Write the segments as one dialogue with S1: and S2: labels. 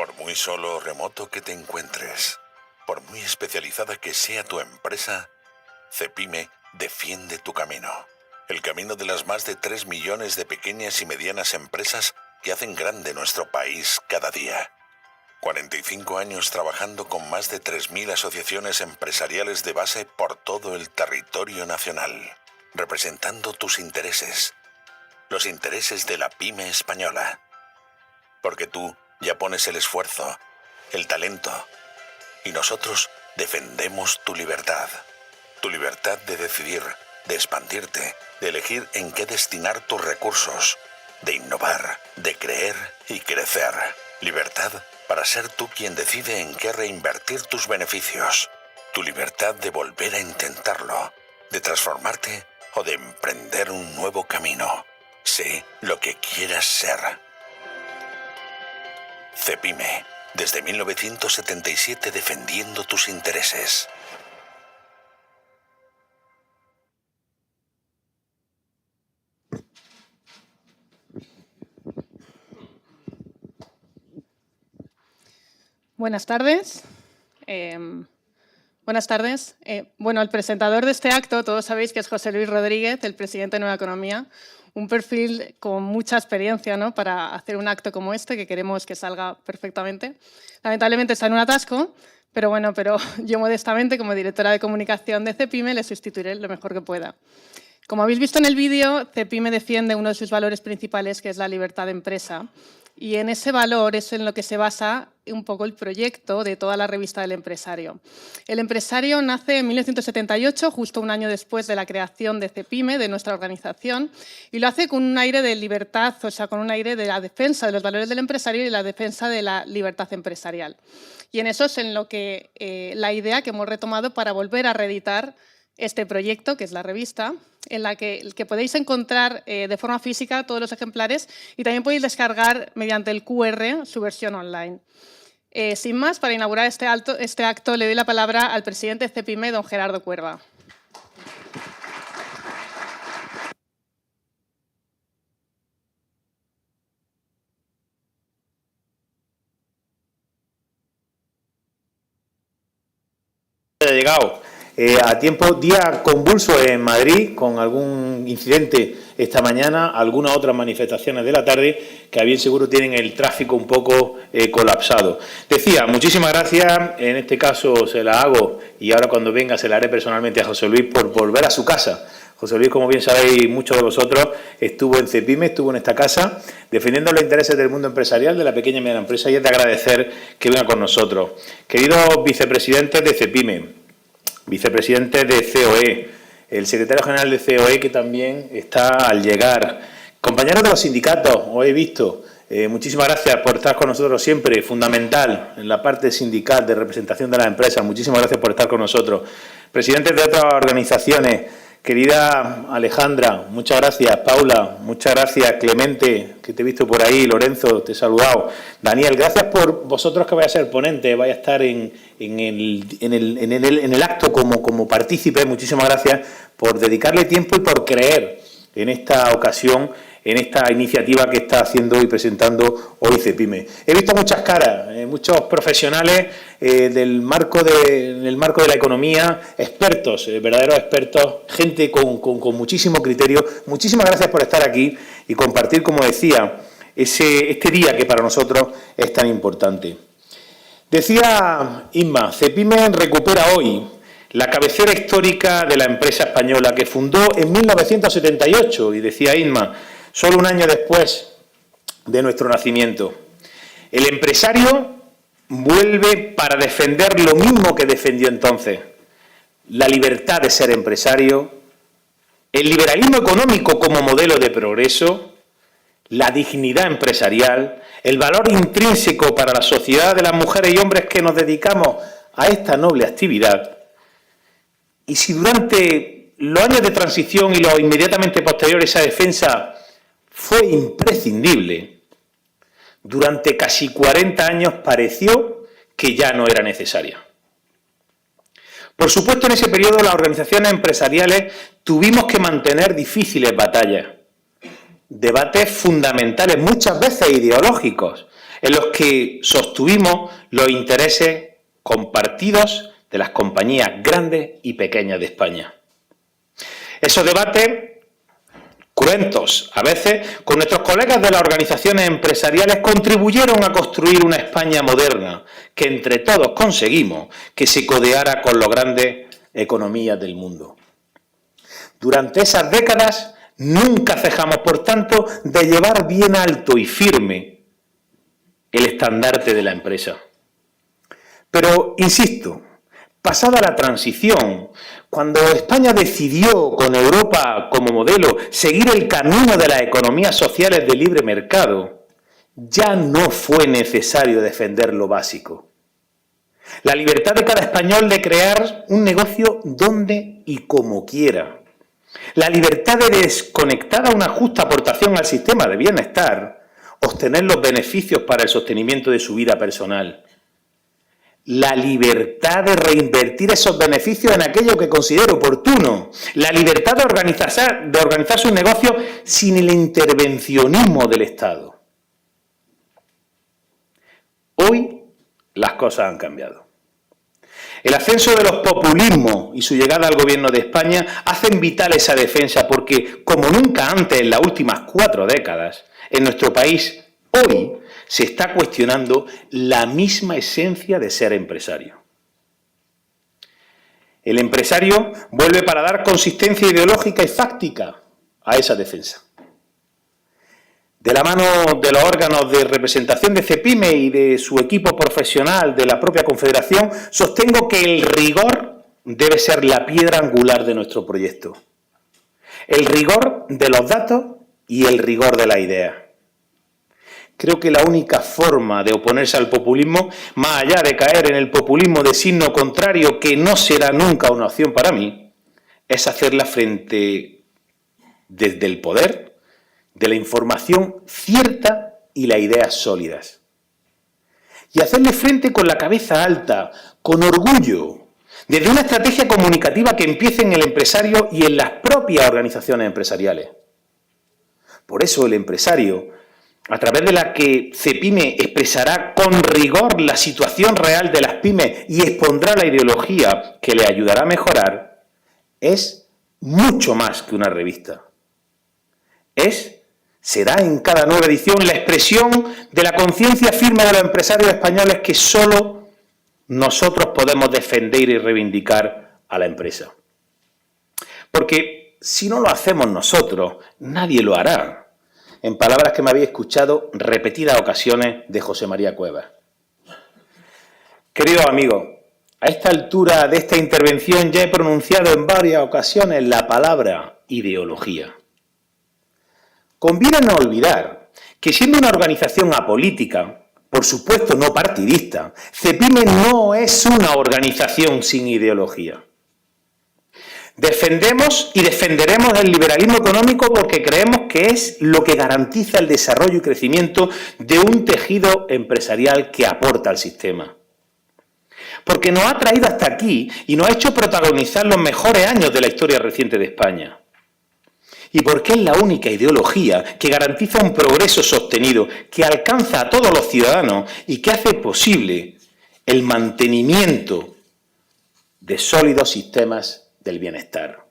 S1: Por muy solo o remoto que te encuentres, por muy especializada que sea tu empresa, Cepime defiende tu camino. El camino de las más de 3 millones de pequeñas y medianas empresas que hacen grande nuestro país cada día. 45 años trabajando con más de 3.000 asociaciones empresariales de base por todo el territorio nacional, representando tus intereses, los intereses de la pyme española. Porque tú ya pones el esfuerzo, el talento, y nosotros defendemos tu libertad de decidir, de expandirte, de elegir en qué destinar tus recursos, de innovar, de creer y crecer. Libertad para ser tú quien decide en qué reinvertir tus beneficios. Tu libertad de volver a intentarlo, de transformarte o de emprender un nuevo camino. Sé lo que quieras ser. Cepime, desde 1977 defendiendo tus intereses.
S2: Buenas tardes. Bueno, el presentador de este acto, todos sabéis que es José Luis Rodríguez, el presidente de Nueva Economía, un perfil con mucha experiencia, ¿no?, para hacer un acto como este, que queremos que salga perfectamente. Lamentablemente está en un atasco, pero yo modestamente, como directora de comunicación de Cepime, le sustituiré lo mejor que pueda. Como habéis visto en el vídeo, Cepime defiende uno de sus valores principales, que es la libertad de empresa. Y en ese valor es en lo que se basa un poco el proyecto de toda la revista del empresario. El empresario nace en 1978, justo un año después de la creación de Cepime, de nuestra organización, y lo hace con un aire de libertad, o sea, con un aire de la defensa de los valores del empresario y la defensa de la libertad empresarial. Y en eso es en lo que la idea que hemos retomado para volver a reeditar este proyecto, que es la revista, en la que podéis encontrar de forma física todos los ejemplares y también podéis descargar mediante el QR su versión online. Sin más, para inaugurar este acto, le doy la palabra al presidente de Cepime, don Gerardo Cuerva.
S3: Llegado a tiempo, día convulso en Madrid, con algún incidente esta mañana, algunas otras manifestaciones de la tarde, que a bien seguro tienen el tráfico un poco colapsado. Decía, muchísimas gracias, en este caso se la hago, y ahora cuando venga se la haré personalmente a José Luis por volver a su casa. José Luis, como bien sabéis muchos de vosotros, estuvo en Cepime, estuvo en esta casa, defendiendo los intereses del mundo empresarial, de la pequeña y mediana empresa, y es de agradecer que venga con nosotros. Queridos vicepresidentes de Cepime, vicepresidente de COE, el secretario general de COE, que también está al llegar, compañeros de los sindicatos, os he visto, muchísimas gracias por estar con nosotros siempre, fundamental en la parte sindical de representación de las empresas, muchísimas gracias por estar con nosotros. Presidentes de otras organizaciones, querida Alejandra, muchas gracias. Paula, muchas gracias. Clemente, que te he visto por ahí. Lorenzo, te he saludado. Daniel, gracias por vosotros, que vais a ser ponentes, vais a estar en el acto como partícipe. Muchísimas gracias por dedicarle tiempo y por creer en esta ocasión, en esta iniciativa que está haciendo y presentando hoy Cepime. He visto muchas caras, muchos profesionales en el marco de la economía, expertos, verdaderos expertos, gente con muchísimo criterio. Muchísimas gracias por estar aquí y compartir, como decía, este día que para nosotros es tan importante. Decía Inma, Cepime recupera hoy la cabecera histórica de la empresa española que fundó en 1978, y decía Inma, solo un año después de nuestro nacimiento. El empresario vuelve para defender lo mismo que defendió entonces: la libertad de ser empresario, el liberalismo económico como modelo de progreso, la dignidad empresarial, el valor intrínseco para la sociedad de las mujeres y hombres que nos dedicamos a esta noble actividad. Y si durante los años de transición y los inmediatamente posteriores esa defensa fue imprescindible, durante casi 40 años pareció que ya no era necesaria. Por supuesto, en ese periodo las organizaciones empresariales tuvimos que mantener difíciles batallas, debates fundamentales, muchas veces ideológicos, en los que sostuvimos los intereses compartidos de las compañías grandes y pequeñas de España. Esos debates, cruentos a veces, con nuestros colegas de las organizaciones empresariales, contribuyeron a construir una España moderna que entre todos conseguimos que se codeara con las grandes economías del mundo. Durante esas décadas nunca cejamos, por tanto, de llevar bien alto y firme el estandarte de la empresa. Pero, insisto, pasada la transición, cuando España decidió, con Europa como modelo, seguir el camino de las economías sociales de libre mercado, ya no fue necesario defender lo básico. La libertad de cada español de crear un negocio donde y como quiera. La libertad de, desconectada a una justa aportación al sistema de bienestar, obtener los beneficios para el sostenimiento de su vida personal. La libertad de reinvertir esos beneficios en aquello que considere oportuno. La libertad de organizar sus negocios sin el intervencionismo del Estado. Hoy las cosas han cambiado. El ascenso de los populismos y su llegada al gobierno de España hacen vital esa defensa porque, como nunca antes en las últimas 4 décadas, en nuestro país hoy se está cuestionando la misma esencia de ser empresario. El empresario vuelve para dar consistencia ideológica y fáctica a esa defensa. De la mano de los órganos de representación de CEPIME y de su equipo profesional de la propia Confederación, sostengo que el rigor debe ser la piedra angular de nuestro proyecto. El rigor de los datos y el rigor de la idea. Creo que la única forma de oponerse al populismo, más allá de caer en el populismo de signo contrario, que no será nunca una opción para mí, es hacerla frente desde el poder, de la información cierta y las ideas sólidas. Y hacerle frente con la cabeza alta, con orgullo, desde una estrategia comunicativa que empiece en el empresario y en las propias organizaciones empresariales. Por eso el empresario, a través de la que CEPIME expresará con rigor la situación real de las pymes y expondrá la ideología que le ayudará a mejorar, es mucho más que una revista. Será en cada nueva edición la expresión de la conciencia firme de los empresarios españoles que solo nosotros podemos defender y reivindicar a la empresa. Porque si no lo hacemos nosotros, nadie lo hará. En palabras que me habéis escuchado repetidas ocasiones de José María Cuevas. Queridos amigos, a esta altura de esta intervención ya he pronunciado en varias ocasiones la palabra ideología. Conviene no olvidar que siendo una organización apolítica, por supuesto no partidista, CEPIME no es una organización sin ideología. Defendemos y defenderemos el liberalismo económico porque creemos que es lo que garantiza el desarrollo y crecimiento de un tejido empresarial que aporta al sistema. Porque nos ha traído hasta aquí y nos ha hecho protagonizar los mejores años de la historia reciente de España. Y porque es la única ideología que garantiza un progreso sostenido, que alcanza a todos los ciudadanos y que hace posible el mantenimiento de sólidos sistemas del bienestar.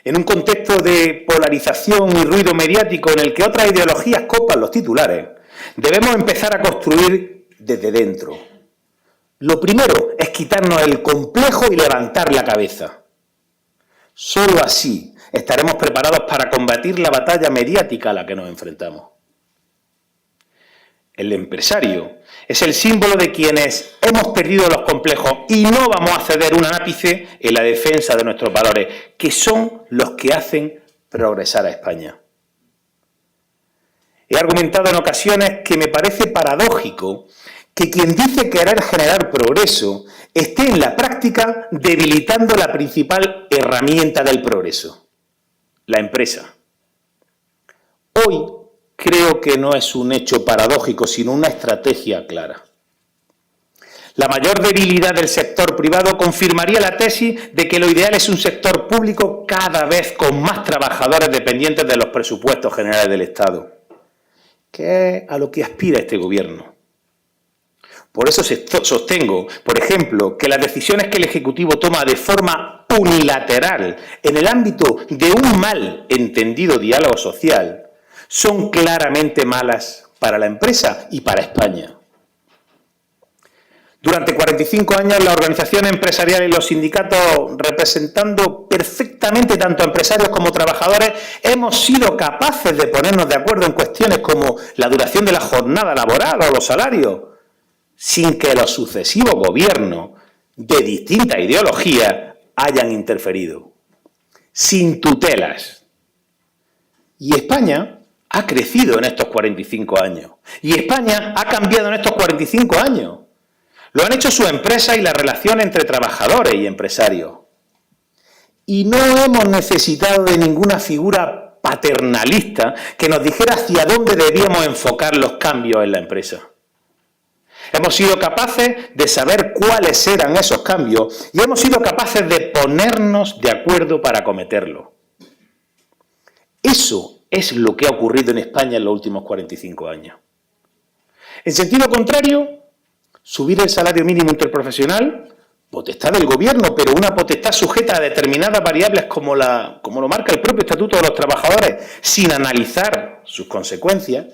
S3: En un contexto de polarización y ruido mediático en el que otras ideologías copan los titulares, debemos empezar a construir desde dentro. Lo primero es quitarnos el complejo y levantar la cabeza. Solo así estaremos preparados para combatir la batalla mediática a la que nos enfrentamos. El empresario es el símbolo de quienes hemos perdido los complejos y no vamos a ceder un ápice en la defensa de nuestros valores, que son los que hacen progresar a España. He argumentado en ocasiones que me parece paradójico que quien dice querer generar progreso esté en la práctica debilitando la principal herramienta del progreso, la empresa. Hoy creo que no es un hecho paradójico, sino una estrategia clara. La mayor debilidad del sector privado confirmaría la tesis de que lo ideal es un sector público cada vez con más trabajadores dependientes de los presupuestos generales del Estado. que es a lo que aspira este gobierno. Por eso sostengo, por ejemplo, que las decisiones que el Ejecutivo toma de forma unilateral en el ámbito de un mal entendido diálogo social son claramente malas para la empresa y para España. Durante 45 años, las organizaciones empresariales y los sindicatos, representando perfectamente tanto a empresarios como trabajadores, hemos sido capaces de ponernos de acuerdo en cuestiones como la duración de la jornada laboral o los salarios, sin que los sucesivos gobiernos de distintas ideologías hayan interferido, sin tutelas. Y España ha crecido en estos 45 años. Y España ha cambiado en estos 45 años. Lo han hecho sus empresas y la relación entre trabajadores y empresarios. Y no hemos necesitado de ninguna figura paternalista que nos dijera hacia dónde debíamos enfocar los cambios en la empresa. Hemos sido capaces de saber cuáles eran esos cambios y hemos sido capaces de ponernos de acuerdo para acometerlos. Eso es lo que ha ocurrido en España en los últimos 45 años. En sentido contrario, subir el salario mínimo interprofesional, potestad del gobierno, pero una potestad sujeta a determinadas variables como lo marca el propio Estatuto de los Trabajadores, sin analizar sus consecuencias.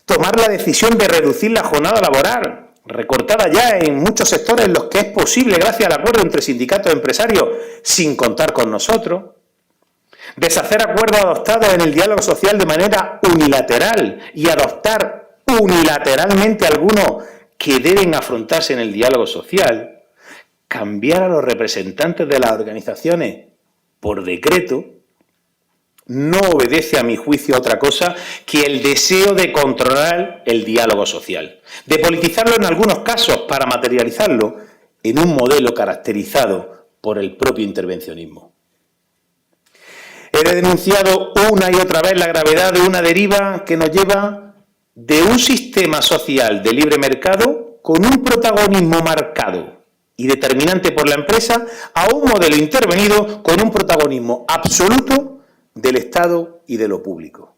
S3: Tomar la decisión de reducir la jornada laboral, recortada ya en muchos sectores en los que es posible gracias al acuerdo entre sindicatos y empresarios, sin contar con nosotros. Deshacer acuerdos adoptados en el diálogo social de manera unilateral y adoptar unilateralmente algunos que deben afrontarse en el diálogo social. Cambiar a los representantes de las organizaciones por decreto no obedece, a mi juicio, a otra cosa que el deseo de controlar el diálogo social, de politizarlo en algunos casos para materializarlo en un modelo caracterizado por el propio intervencionismo. He denunciado una y otra vez la gravedad de una deriva que nos lleva de un sistema social de libre mercado con un protagonismo marcado y determinante por la empresa a un modelo intervenido con un protagonismo absoluto del Estado y de lo público.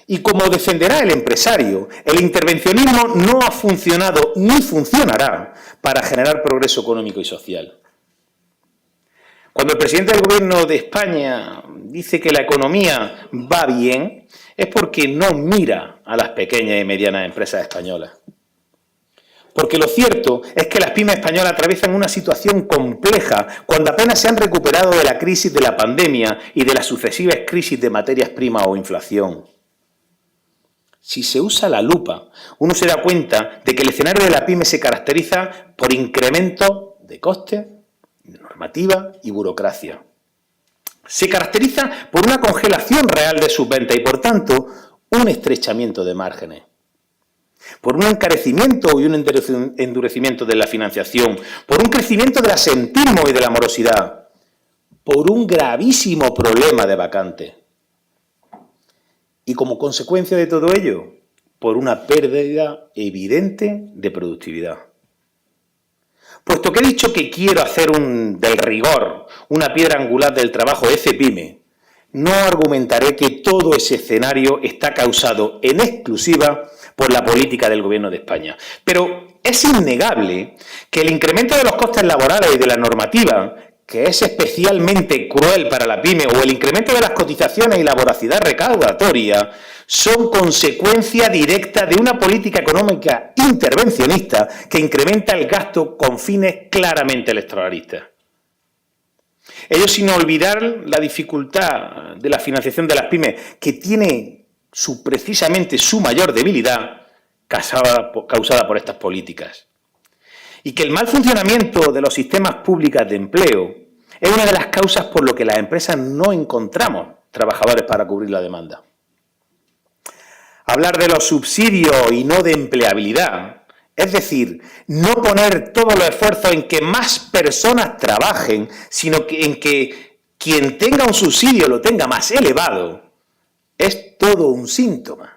S3: Y como defenderá el empresario, el intervencionismo no ha funcionado ni funcionará para generar progreso económico y social. Cuando el presidente del Gobierno de España dice que la economía va bien, es porque no mira a las pequeñas y medianas empresas españolas. Porque lo cierto es que las pymes españolas atraviesan una situación compleja cuando apenas se han recuperado de la crisis de la pandemia y de las sucesivas crisis de materias primas o inflación. Si se usa la lupa, uno se da cuenta de que el escenario de la pyme se caracteriza por incremento de costes, de normativa y burocracia. Se caracteriza por una congelación real de sus ventas y, por tanto, un estrechamiento de márgenes. Por un encarecimiento y un endurecimiento de la financiación, por un crecimiento del asentismo y de la morosidad, por un gravísimo problema de vacante. Y como consecuencia de todo ello, por una pérdida evidente de productividad. Puesto que he dicho que quiero hacer del rigor una piedra angular del trabajo de CEPIME, no argumentaré que todo ese escenario está causado en exclusiva por la política del Gobierno de España. Pero es innegable que el incremento de los costes laborales y de la normativa, que es especialmente cruel para la pyme, o el incremento de las cotizaciones y la voracidad recaudatoria, son consecuencia directa de una política económica intervencionista que incrementa el gasto con fines claramente electoralistas. Ello sin olvidar la dificultad de la financiación de las pymes, que tiene precisamente su mayor debilidad causada por estas políticas. Y que el mal funcionamiento de los sistemas públicos de empleo es una de las causas por lo que las empresas no encontramos trabajadores para cubrir la demanda. Hablar de los subsidios y no de empleabilidad, es decir, no poner todos los esfuerzos en que más personas trabajen, sino en que quien tenga un subsidio lo tenga más elevado, es todo un síntoma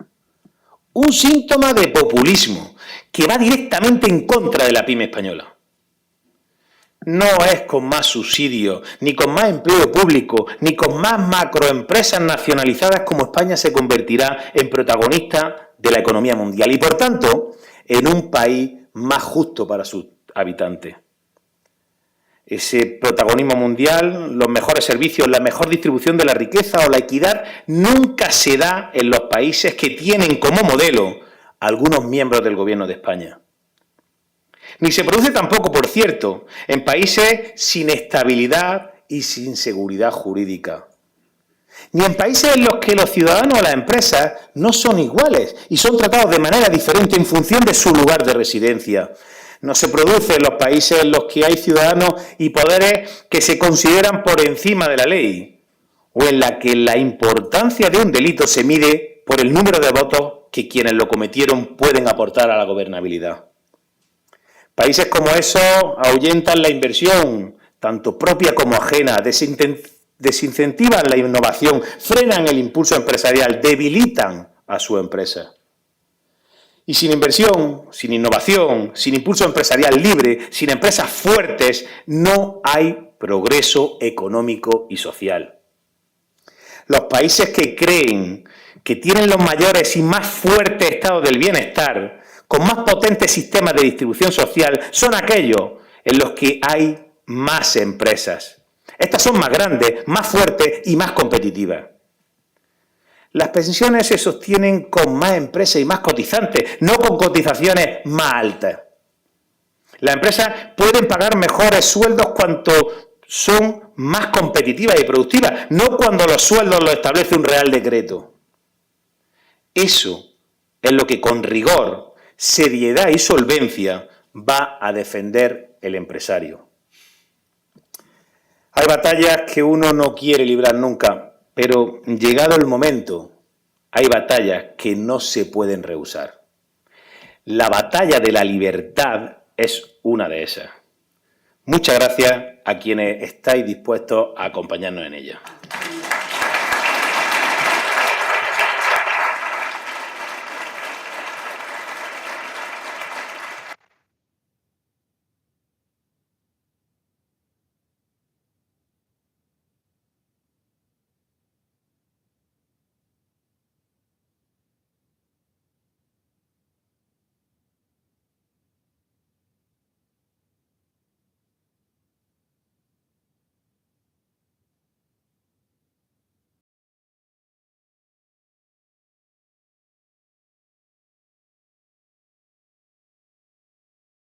S3: de populismo que va directamente en contra de la pyme española. no es con más subsidios, ni con más empleo público, ni con más macroempresas nacionalizadas como España se convertirá en protagonista de la economía mundial y, por tanto, en un país más justo para sus habitantes. Ese protagonismo mundial, los mejores servicios, la mejor distribución de la riqueza o la equidad nunca se da en los países que tienen como modelo algunos miembros del Gobierno de España. Ni se produce tampoco, por cierto, en países sin estabilidad y sin seguridad jurídica. Ni en países en los que los ciudadanos o las empresas no son iguales y son tratados de manera diferente en función de su lugar de residencia. No se produce en los países en los que hay ciudadanos y poderes que se consideran por encima de la ley, o en la que la importancia de un delito se mide por el número de votos que quienes lo cometieron pueden aportar a la gobernabilidad. Países como esos ahuyentan la inversión, tanto propia como ajena, desincentivan la innovación, frenan el impulso empresarial, debilitan a su empresa. Y sin inversión, sin innovación, sin impulso empresarial libre, sin empresas fuertes, no hay progreso económico y social. Los países que creen que tienen los mayores y más fuertes estados del bienestar, con más potentes sistemas de distribución social, son aquellos en los que hay más empresas. Estas son más grandes, más fuertes y más competitivas. Las pensiones se sostienen con más empresas y más cotizantes, no con cotizaciones más altas. Las empresas pueden pagar mejores sueldos cuanto son más competitivas y productivas, no cuando los sueldos los establece un real decreto. Eso es lo que con rigor, seriedad y solvencia va a defender el empresario. Hay batallas que uno no quiere librar nunca, pero llegado el momento, hay batallas que no se pueden rehusar. La batalla de la libertad es una de esas. Muchas gracias a quienes estáis dispuestos a acompañarnos en ella.